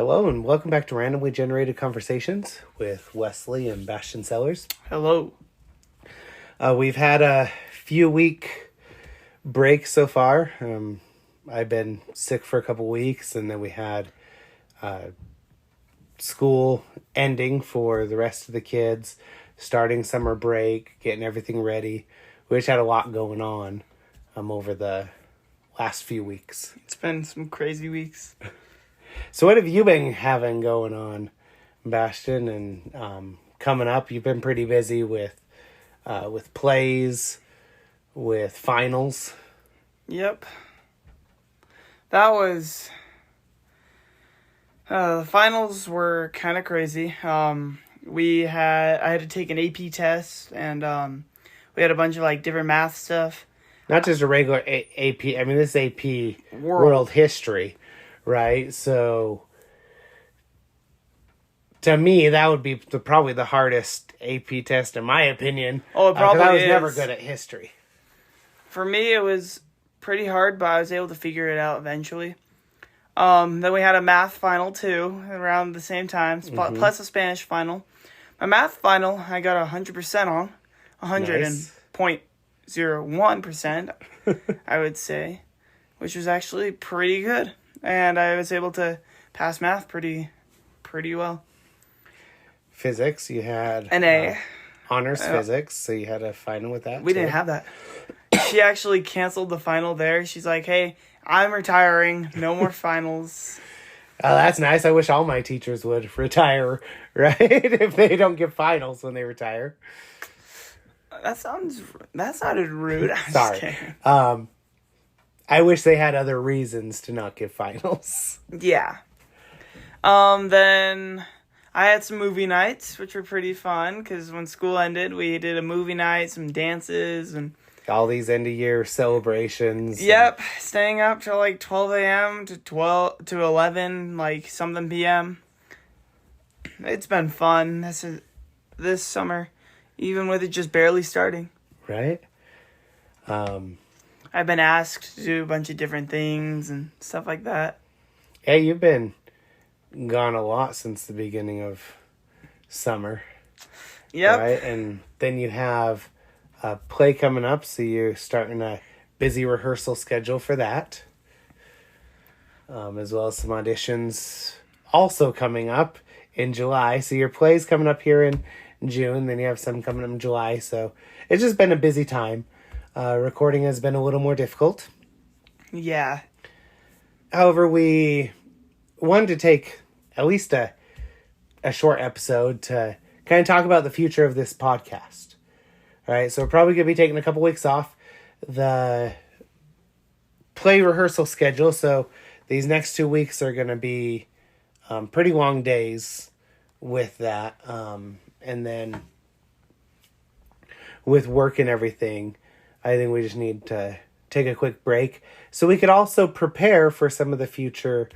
Hello and welcome back to Randomly Generated Conversations with Wesley and Bastion Sellers. Hello. We've had a few week break so far. I've been sick for a couple weeks, and then we had school ending for the rest of the kids, starting summer break, getting everything ready. We just had a lot going on over the last few weeks. It's been some crazy weeks. So what have you been having going on, Bastion? And coming up, you've been pretty busy with plays, with finals. Yep. That was... the finals were kind of crazy. I had to take an AP test, and we had a bunch of different math stuff. Not just a regular AP. I mean, this is AP World History, right? So, to me, that would be probably the hardest AP test, in my opinion. Oh, it probably I was is. never good at history. For me, it was pretty hard, but I was able to figure it out eventually. Then we had a math final, too, around the same time, plus a Spanish final. My math final, I got 100% on. 100.01%, I would say, which was actually pretty good. And I was able to pass math pretty well. Physics, you had An A. Honors physics, so you had a final with that. We didn't have that. She actually canceled the final there. She's like, hey, I'm retiring. No more finals. Oh, that's nice. I wish all my teachers would retire, right? If they don't give finals when they retire. That sounded rude. I'm Sorry. just kidding. I wish they had other reasons to not give finals. Yeah. Then I had some movie nights, which were pretty fun, because when school ended, we did a movie night, some dances, and... all these end-of-year celebrations. Yep, staying up till 12 a.m. to 11, something p.m. It's been fun this summer, even with it just barely starting. Right? I've been asked to do a bunch of different things and stuff like that. Yeah, you've been gone a lot since the beginning of summer. Yep. Right? And then you have a play coming up, so you're starting a busy rehearsal schedule for that. As well as some auditions also coming up in July. So your play's coming up here in June, then you have some coming up in July. So it's just been a busy time. Recording has been a little more difficult. Yeah. However, we wanted to take at least a short episode to kind of talk about the future of this podcast. All right, so we're probably going to be taking a couple weeks off the play rehearsal schedule. So these next 2 weeks are going to be pretty long days with that. And then with work and everything, I think we just need to take a quick break so we could also prepare for some of the future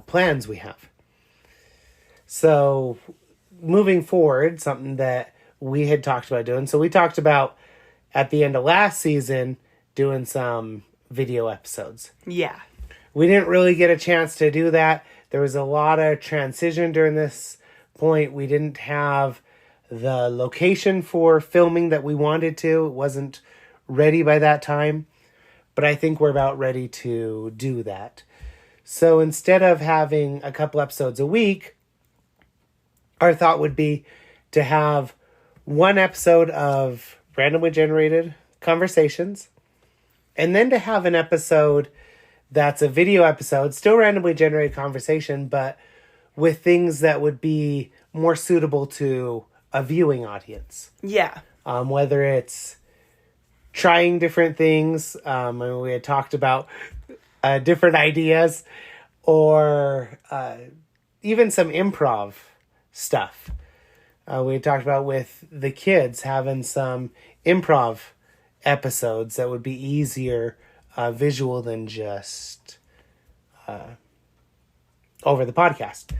plans we have. So moving forward, something that we had talked about doing. So we talked about at the end of last season doing some video episodes. Yeah. We didn't really get a chance to do that. There was a lot of transition during this point. We didn't have the location for filming that we wanted to. It wasn't ready by that time. But I think we're about ready to do that. So instead of having a couple episodes a week, our thought would be to have one episode of randomly generated conversations, and then to have an episode that's a video episode, still randomly generated conversation, but with things that would be more suitable to a viewing audience. Yeah. Whether it's trying different things, we had talked about different ideas, or even some improv stuff. We had talked about with the kids having some improv episodes that would be easier visual than just over the podcast.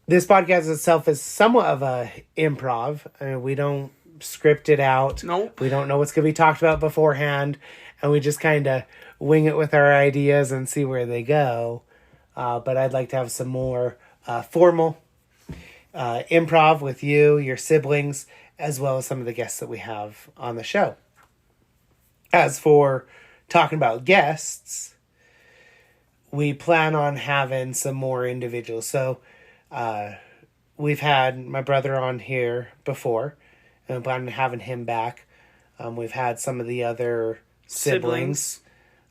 This podcast itself is somewhat of a improv. We don't script it out. Nope. We don't know what's going to be talked about beforehand, and we just kind of wing it with our ideas and see where they go. but I'd like to have some more formal improv with you, your siblings, as well as some of the guests that we have on the show. As for talking about guests, we plan on having some more individuals. So we've had my brother on here before, and we plan on having him back. We've had some of the other siblings.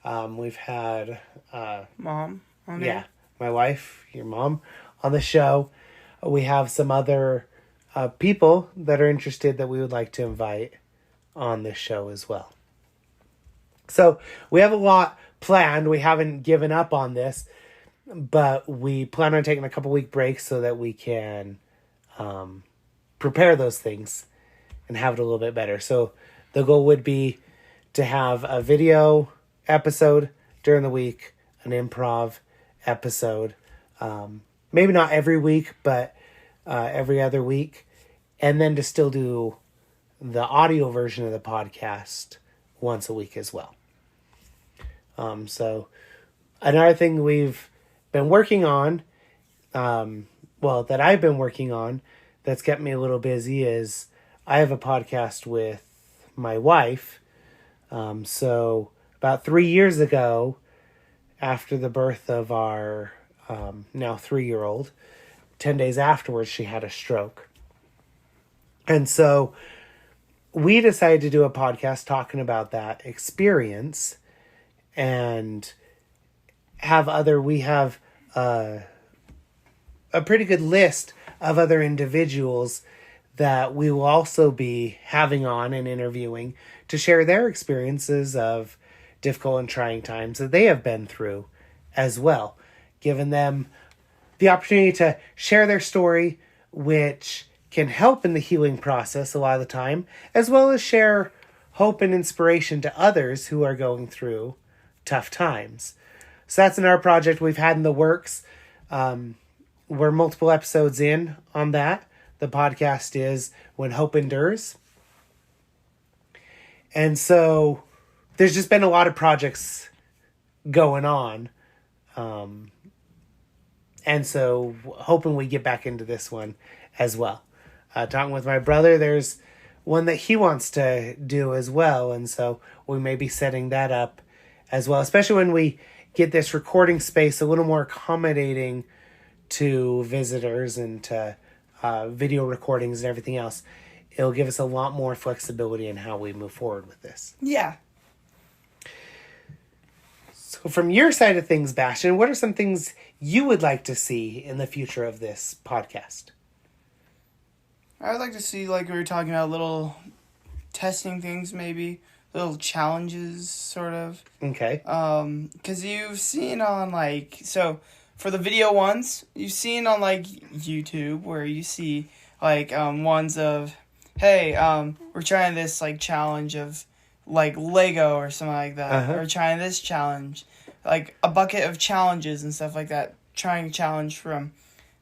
We've had Mom on yeah, here. my wife, your mom, on the show. We have some other people that are interested that we would like to invite on this show as well. So we have a lot planned. We haven't given up on this, but we plan on taking a couple week breaks so that we can prepare those things and have it a little bit better. So the goal would be to have a video episode during the week, an improv episode, maybe not every week, but every other week, and then to still do the audio version of the podcast once a week as well. So another thing we've been working on, that I've been working on that's kept me a little busy is I have a podcast with my wife. So about 3 years ago, after the birth of our now 3-year-old, 10 days afterwards, she had a stroke. And so we decided to do a podcast talking about that experience and we have a pretty good list of other individuals that we will also be having on and interviewing to share their experiences of difficult and trying times that they have been through as well, giving them the opportunity to share their story, which can help in the healing process a lot of the time, as well as share hope and inspiration to others who are going through tough times. So that's another project we've had in the works. We're multiple episodes in on that. The podcast is When Hope Endures. And so there's just been a lot of projects going on. And so hoping we get back into this one as well. Talking with my brother, there's one that he wants to do as well. And so we may be setting that up as well, especially when we get this recording space a little more accommodating to visitors and to video recordings and everything else. It'll give us a lot more flexibility in how we move forward with this. Yeah. So from your side of things, Bastian, what are some things you would like to see in the future of this podcast? I would like to see, like we were talking about, little testing things maybe, little challenges, sort of. Okay. Because you've seen on, like, so for the video ones, you've seen on, like, YouTube where you see, like, ones of, hey, we're trying this, like, challenge of, like, Lego or something like that. Uh-huh. Or trying this challenge. Like, a bucket of challenges and stuff like that. Trying a challenge from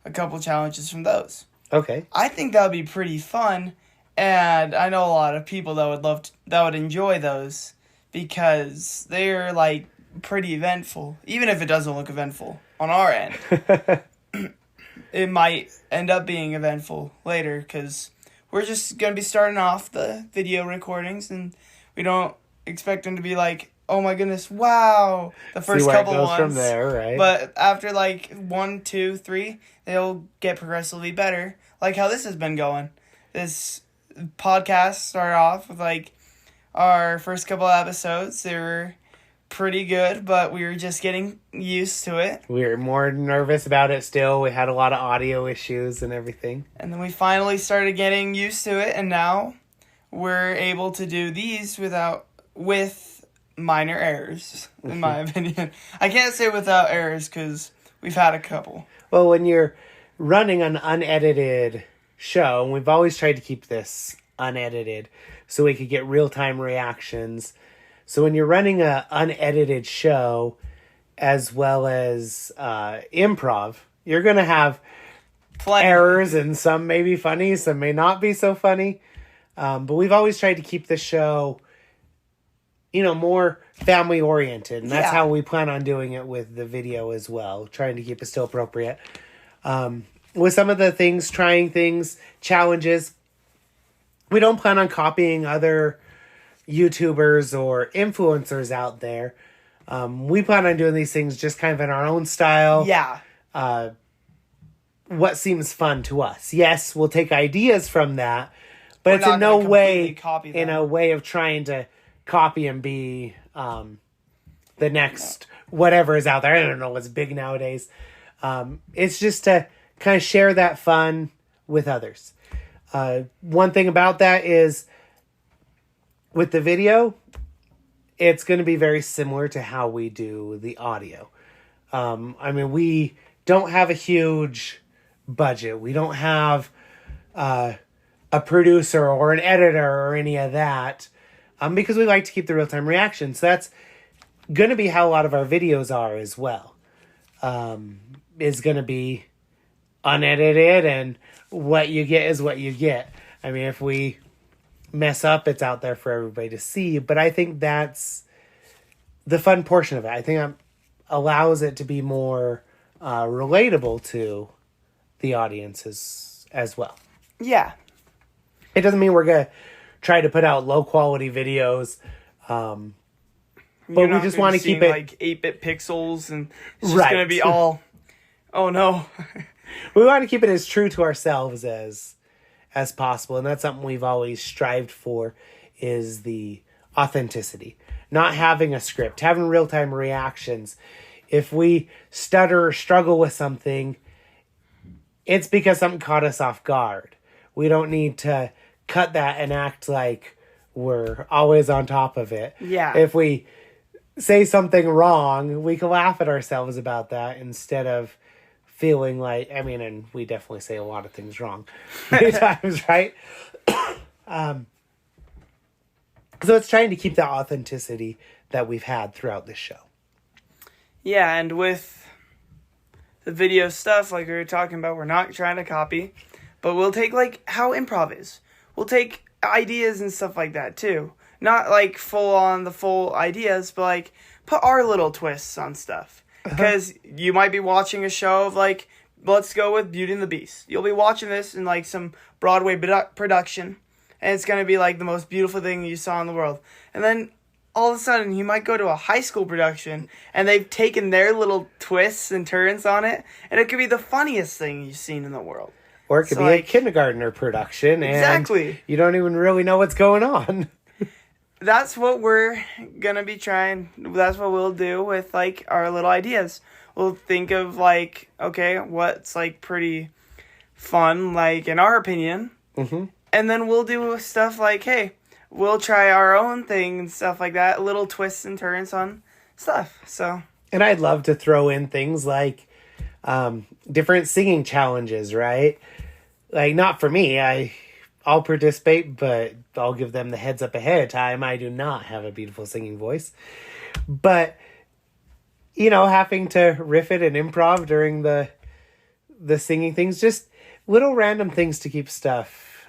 a couple challenges from those. Okay. I think that would be pretty fun, and I know a lot of people that would enjoy those because they're, like, pretty eventful. Even if it doesn't look eventful on our end, it might end up being eventful later because we're just going to be starting off the video recordings, and we don't expect them to be like, oh my goodness, wow, the first couple ones. From there, right? But after, like, 1, 2, 3, they'll get progressively better, like how this has been going. This podcast started off with, like, our first couple episodes. They were pretty good, but we were just getting used to it. We were more nervous about it still. We had a lot of audio issues and everything. And then we finally started getting used to it, and now we're able to do these with minor errors, in my opinion. I can't say without errors because we've had a couple. Well, when you're running an unedited show, and we've always tried to keep this unedited so we could get real-time reactions. So when you're running an unedited show as well as improv, you're going to have errors, and some may be funny, some may not be so funny. But we've always tried to keep the show more family oriented. And that's Yeah. how we plan on doing it with the video as well, trying to keep it still appropriate. With some of the things, trying things, challenges, we don't plan on copying other YouTubers or influencers out there. We plan on doing these things just kind of in our own style. Yeah. What seems fun to us. Yes, we'll take ideas from that, but We're it's not in no gonna way completely copy in them. a way of trying to copy and be the next whatever is out there. I don't know what's big nowadays. It's just to kind of share that fun with others. One thing about that is with the video, it's going to be very similar to how we do the audio. We don't have a huge budget. We don't have a producer or an editor or any of that because we like to keep the real-time reaction. So that's going to be how a lot of our videos are as well. Is going to be unedited, and what you get is what you get. If we mess up, it's out there for everybody to see. But I think that's the fun portion of it. I think it allows it to be more relatable to the audiences as well. Yeah. It doesn't mean we're going to try to put out low quality videos. But we just want to keep it like 8-bit pixels, and it's just Right. going to be all, oh no. we want to keep it as true to ourselves as possible, and that's something we've always strived for, is the authenticity. Not having a script, having real-time reactions. If we stutter or struggle with something, it's because something caught us off guard. We don't need to cut that and act like we're always on top of it. Yeah. If we say something wrong, we can laugh at ourselves about that instead of feeling like, and we definitely say a lot of things wrong many times, right? So it's trying to keep that authenticity that we've had throughout this show. Yeah, and with the video stuff, like we were talking about, we're not trying to copy, but we'll take, like, how improv is. We'll take ideas and stuff like that, too. Not, like, the full ideas, but, like, put our little twists on stuff. Because you might be watching a show of, like, let's go with Beauty and the Beast. You'll be watching this in, like, some Broadway production, and it's going to be, like, the most beautiful thing you saw in the world. And then all of a sudden, you might go to a high school production, and they've taken their little twists and turns on it, and it could be the funniest thing you've seen in the world. Or it could So, be a like, kindergartner production, and Exactly. you don't even really know what's going on. That's what we're gonna be trying. That's what we'll do with, like, our little ideas. We'll think of, like, okay, what's, like, pretty fun, like, in our opinion. Mm-hmm. And then we'll do stuff like, hey, we'll try our own thing and stuff like that. Little twists and turns on stuff. So. And I'd love to throw in things like different singing challenges, right? Like, not for me. I'll participate, but I'll give them the heads up ahead of time. I do not have a beautiful singing voice. But, having to riff it and improv during the singing things, just little random things to keep stuff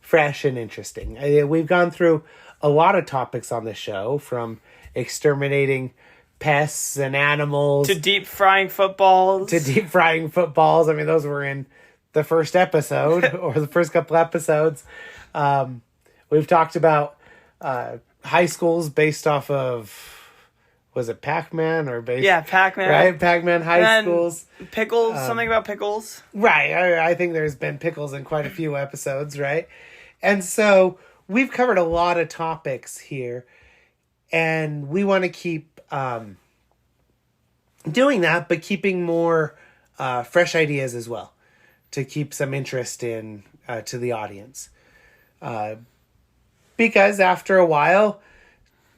fresh and interesting. We've gone through a lot of topics on the show, from exterminating pests and animals To deep frying footballs. Those were in the first episode or the first couple episodes. We've talked about high schools based off of, was it Pac-Man or based? Yeah, Pac-Man. Right, Pac-Man high And schools. Pickles, something about pickles. Right, I think there's been pickles in quite a few episodes, right? And so we've covered a lot of topics here, and we want to keep doing that, but keeping more fresh ideas as well, to keep some interest in to the audience. Because after a while,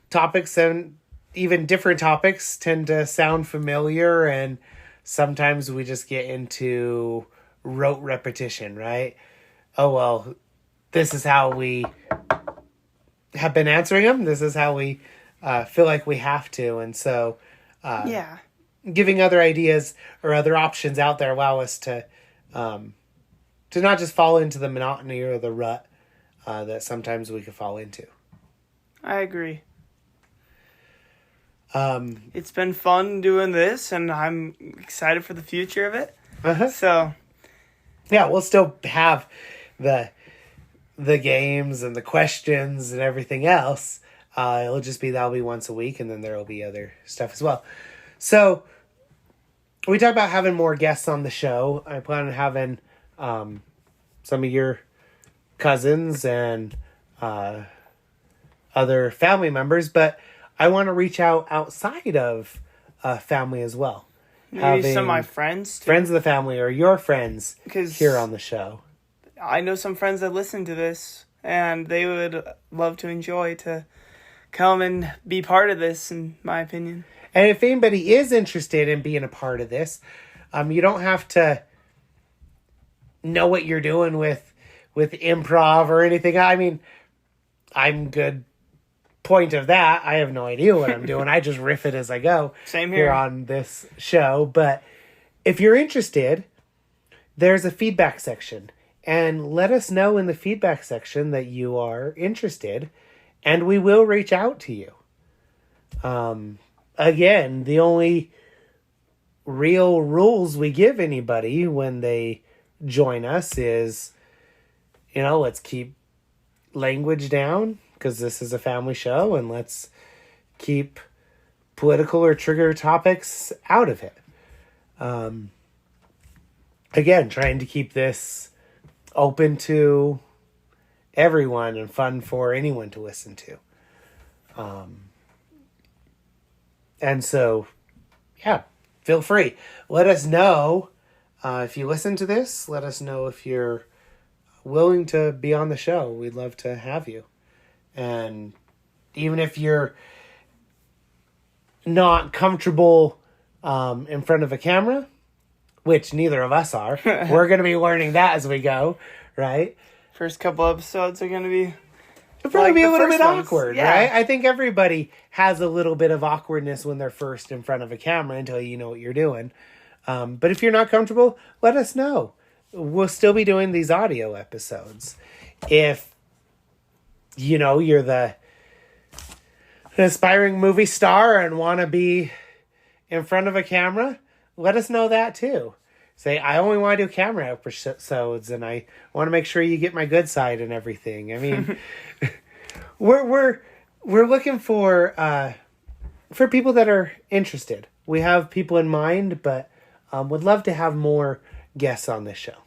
topics and even different topics tend to sound familiar, and sometimes we just get into rote repetition, right? Oh, well, this is how we have been answering them. This is how we feel like we have to. And so Yeah. giving other ideas or other options out there allow us to not just fall into the monotony or the rut that sometimes we could fall into. I agree. It's been fun doing this, and I'm excited for the future of it. Uh-huh. So, yeah, we'll still have the games and the questions and everything else. It'll just be that'll be once a week, and then there'll be other stuff as well. So we talked about having more guests on the show. I plan on having some of your cousins and other family members, but I want to reach out outside of family as well. Maybe some of my friends, too. Friends of the family or your friends 'Cause here on the show. I know some friends that listen to this, and they would love to enjoy to come and be part of this, in my opinion. And if anybody is interested in being a part of this, you don't have to know what you're doing with improv or anything. I mean, I'm good point of that. I have no idea what I'm doing. I just riff it as I go. Same here on this show. But if you're interested, there's a feedback section. And let us know in the feedback section that you are interested, and we will reach out to you. Again, the only real rules we give anybody when they join us is, let's keep language down because this is a family show, and let's keep political or trigger topics out of it. Again, trying to keep this open to everyone and fun for anyone to listen to. And so, yeah, feel free. Let us know if you listen to this. Let us know if you're willing to be on the show. We'd love to have you. And even if you're not comfortable in front of a camera, which neither of us are, we're going to be learning that as we go, right? First couple episodes are going to be... It'll probably be a little bit ones. awkward, Yeah. right? I think everybody has a little bit of awkwardness when they're first in front of a camera until you know what you're doing. But if you're not comfortable, let us know. We'll still be doing these audio episodes. If, you're an aspiring movie star and want to be in front of a camera, let us know that too. Say, I only want to do camera episodes, and I want to make sure you get my good side and everything. I mean, we're looking for people that are interested. We have people in mind, but would love to have more guests on this show.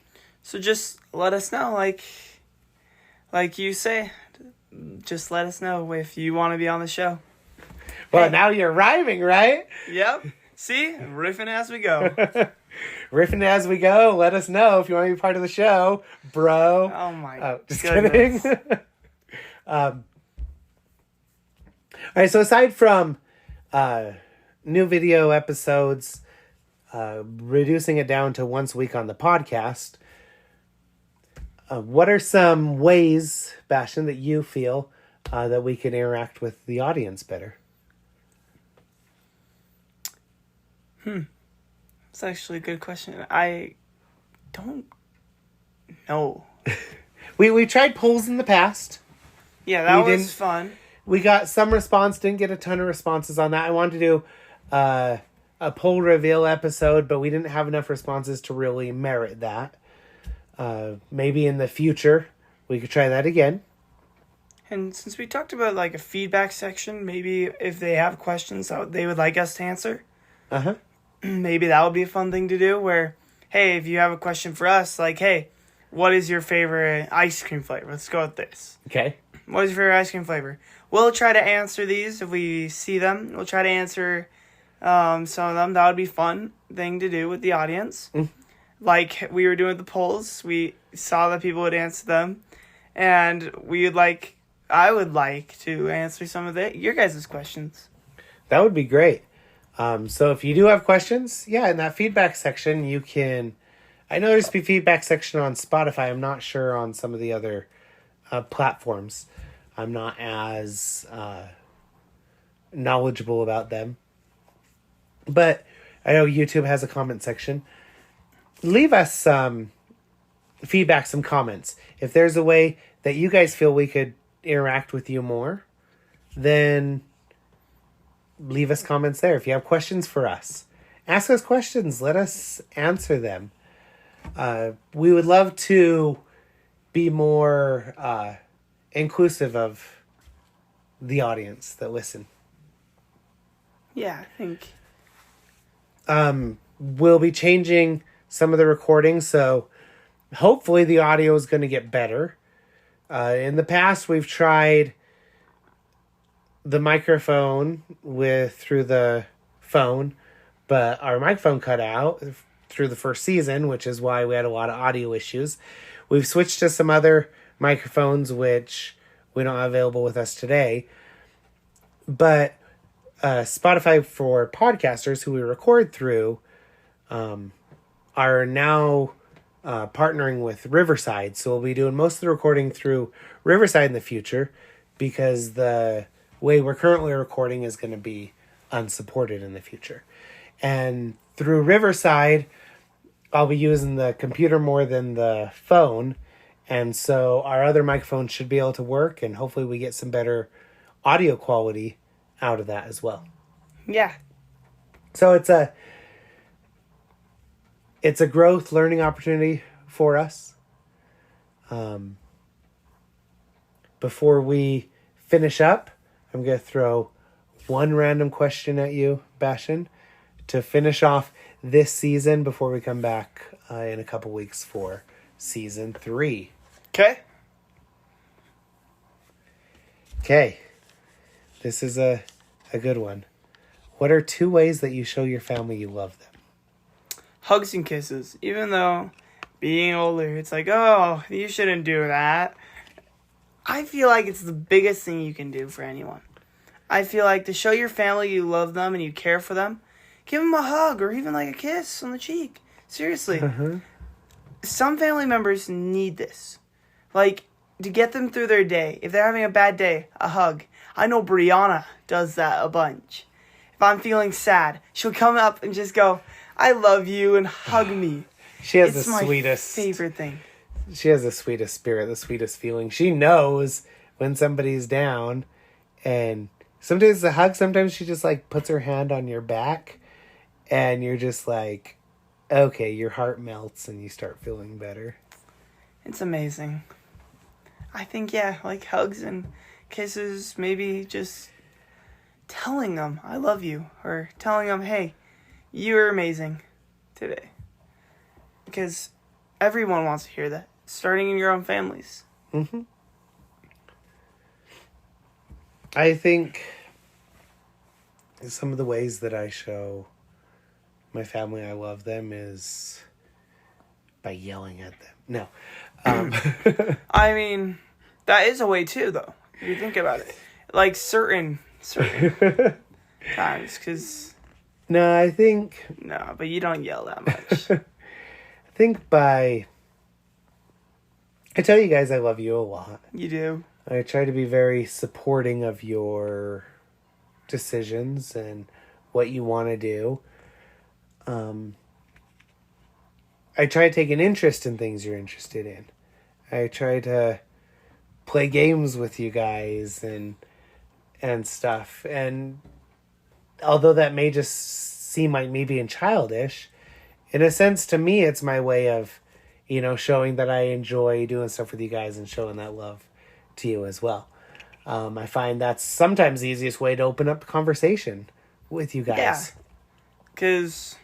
So just let us know, like you say, just let us know if you want to be on the show. Well, now you're rhyming, right? Yep. See? Riffing as we go. Riffing as we go. Let us know if you want to be part of the show, bro. Oh, my just goodness. kidding. All right, so aside from new video episodes, reducing it down to once a week on the podcast, what are some ways, Bastian, that you feel that we can interact with the audience better? That's actually a good question. I don't know. We tried polls in the past. Yeah, that We was didn't- fun. We got some response, didn't get a ton of responses on that. I wanted to do a poll reveal episode, but we didn't have enough responses to really merit that. Maybe in the future, we could try that again. And since we talked about a feedback section, maybe if they have questions that they would like us to answer, Uh-huh. maybe that would be a fun thing to do where, hey, if you have a question for us, hey, what is your favorite ice cream flavor? Let's go with this. Okay. What is your favorite ice cream flavor? We'll try to answer these if we see them. We'll try to answer some of them. That would be a fun thing to do with the audience. Like we were doing with the polls, we saw that people would answer them. And I would like to answer some of your guys' questions. That would be great. So if you do have questions, in that feedback section, you can... I know there's a feedback section on Spotify. I'm not sure on some of the other platforms. I'm not as knowledgeable about them. But I know YouTube has a comment section. Leave us some feedback, some comments. If there's a way that you guys feel we could interact with you more, then leave us comments there. If you have questions for us, ask us questions. Let us answer them. We would love to be more inclusive of the audience that listen. Yeah, I think. We'll be changing some of the recordings, so hopefully the audio is going to get better. In the past, we've tried the microphone through the phone, but our microphone cut out through the first season, which is why we had a lot of audio issues. We've switched to some other microphones, which we don't have available with us today. But Spotify for podcasters, who we record through, are now partnering with Riverside. So we'll be doing most of the recording through Riverside in the future, because the way we're currently recording is going to be unsupported in the future. And through Riverside, I'll be using the computer more than the phone. And so our other microphones should be able to work, and hopefully we get some better audio quality out of that as well. Yeah. So it's a growth learning opportunity for us. Before we finish up, I'm going to throw one random question at you, Bashan, to finish off this season before we come back in a couple weeks for season 3. Okay. Okay. This is a good one. What are 2 ways that you show your family you love them? Hugs and kisses. Even though being older, it's like, oh, you shouldn't do that. I feel like it's the biggest thing you can do for anyone. I feel like to show your family you love them and you care for them, give them a hug or even like a kiss on the cheek. Seriously. Some family members need this. Like, to get them through their day. If they're having a bad day, a hug. I know Brianna does that a bunch. If I'm feeling sad, she'll come up and just go, I love you, and hug me. She has It's the my sweetest favorite thing. She has the sweetest spirit, the sweetest feeling. She knows when somebody's down, and sometimes it's a hug, sometimes she just like puts her hand on your back, and you're just like, okay, your heart melts and you start feeling better. It's amazing. I think, yeah, like hugs and kisses, maybe just telling them I love you, or telling them, hey, you're amazing today. Because everyone wants to hear that, starting in your own families. Mm-hmm. I think some of the ways that I show my family I love them is by yelling at them. No. I mean, that is a way too, though, if you think about it. Like certain times, because... No, I think... No, but you don't yell that much. I think I tell you guys I love you a lot. You do. I try to be very supporting of your decisions and what you want to do. I try to take an interest in things you're interested in. I try to play games with you guys and stuff. And although that may just seem like me being childish, in a sense, to me, it's my way of, showing that I enjoy doing stuff with you guys and showing that love to you as well. I find that's sometimes the easiest way to open up a conversation with you guys. Yeah. Because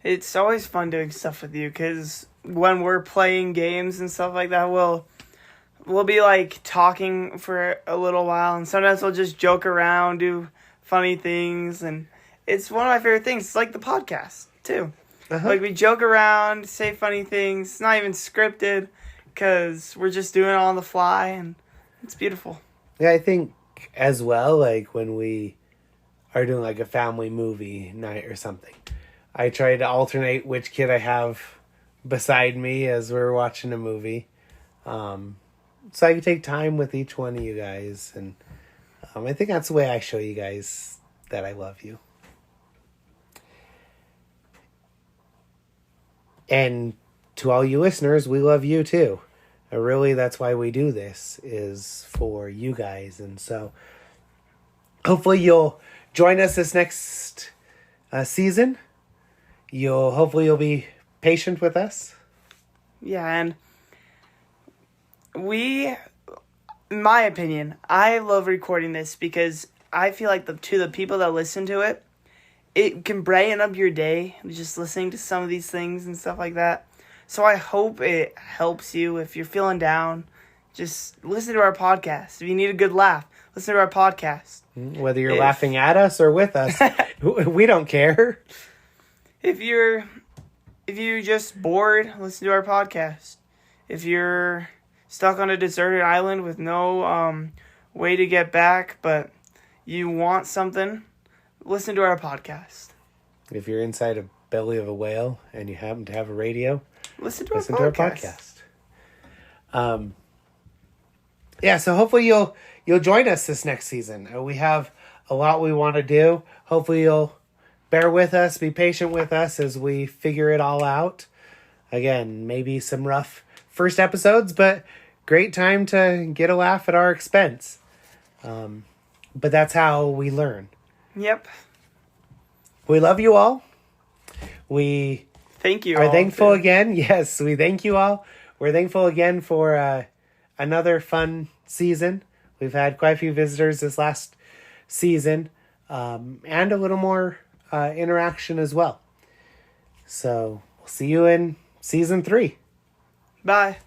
it's always fun doing stuff with you, because when we're playing games and stuff like that, we'll be like talking for a little while, and sometimes we'll just joke around, do funny things, and it's one of my favorite things. It's like the podcast too. Like, we joke around, say funny things. It's not even scripted, because we're just doing it on the fly, and it's beautiful. Yeah, I think as well, like when we are doing like a family movie night or something, I try to alternate which kid I have beside me as we're watching a movie. So I can take time with each one of you guys. And I think that's the way I show you guys that I love you. And to all you listeners, we love you too. Really, that's why we do this, is for you guys. And so hopefully you'll join us this next season. Hopefully you'll be patient with us. Yeah, and in my opinion, I love recording this because I feel like to the people that listen to it, it can brighten up your day just listening to some of these things and stuff like that. So I hope it helps you. If you're feeling down, just listen to our podcast. If you need a good laugh, listen to our podcast. Whether you're laughing at us or with us, we don't care. If you're just bored, listen to our podcast. If you're stuck on a deserted island with no way to get back, but you want something, listen to our podcast. If you're inside a belly of a whale and you happen to have a radio, listen to our podcast. Yeah, so hopefully you'll join us this next season. We have a lot we want to do. Hopefully you'll bear with us, be patient with us as we figure it all out. Again, maybe some rough first episodes, but great time to get a laugh at our expense. But that's how we learn. Yep. We love you all. We thank you. Are thankful again. Yes, we thank you all. We're thankful again for another fun season. We've had quite a few visitors this last season, and a little more interaction as well. So we'll see you in season 3. Bye.